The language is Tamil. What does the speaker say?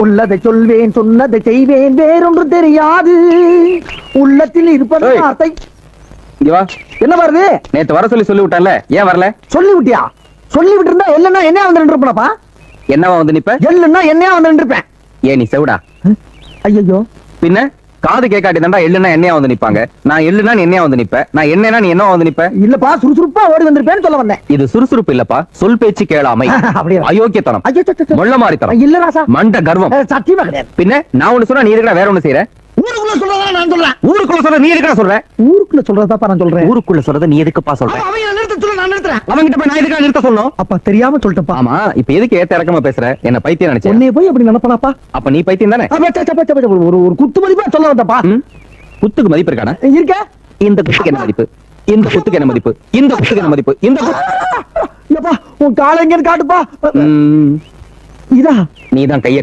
உள்ளதை சொல்வேன் சொன்னதை செய்வேன் வேறொன்று தெரியாது உள்ளத்தில் இருப்பது ஏய். வார்த்தை. இங்க வா. என்ன வருது? நேத்து வர சொல்லி விட்டான்ல, ஏன் வரல? சொல்லி விட்டியா? சொல்லி விட்டு இருந்தா எல்லன்னா என்னையா வந்து நின்றுப்பா? என்னவா வந்து நிப்ப? எல்லுன்னா என்னையா வந்து நின்றுப்பேன். ஏன் நீ செவிடா? ஐயோ, பின்ன காது கேட்காட்டி தாண்டா எள்ளுனா என்னையா வந்து நிப்பாங்க. நான் எள்ளுனா நீ என்னையா வந்து நிப்ப, நான் என்னன்னா நீ என்னவா வந்து நிப்ப. இல்லப்பா, சுறுசுறுப்பா ஓடி வந்திருப்பேன்னு சொல்ல வந்தேன். இது சுறுசுறுப்பு இல்லப்பா, சொல் பேச்சு கேளாமை, அப்படியா? அயோக்கியத்தனம், ஐயோ, மொள்ள மாறித்தனம், இல்ல ராசா, மண்ட கர்வம். சத்தியமா கிடையாது. பின்ன நான் ஒண்ணு சொன்னா நீ இருக்கா வேற ஒண்ணு செய்யற? ஊருக்குள்ள சொல்றதா நான் சொல்றேன். ஊருக்குள்ள சொல்ற நீ இருக்கா சொல்ற? ஊருக்குள்ள சொல்றதாப்பா நான் சொல்றேன். ஊருக்குள்ள சொல்றத நீ எதுக்குப்பா சொல்ற? அவங்க நிறுத்த சொல்ல நான் நிறுத்துறேன். அவங்கிட்ட போய் நான் எதுக்கா நிறுத்த சொல்லணும்? அப்பா தெரியாம சொல்லிட்டப்பா. ஆமா, இப்ப எதுக்கு ஏத்த இறக்கமா பேசுற? என்ன பைத்தியம் நினைச்சேன்? உன்னைய போய் அப்படி நினைப்பனாப்பா? அப்ப நீ பைத்தியம் தானே? ஒரு குத்து மதிப்பா சொல்ல வந்தப்பா. குத்துக்கு மதிப்பு இருக்கானா? இருக்க. இந்த குத்துக்கு என்ன மதிப்பு? இந்த குத்துக்கு என்ன மதிப்பு? இந்த குத்துக்கு என்ன மதிப்பு? இந்த உன் காலை எங்க காட்டுப்பா. ம், இதா நீதான் கைய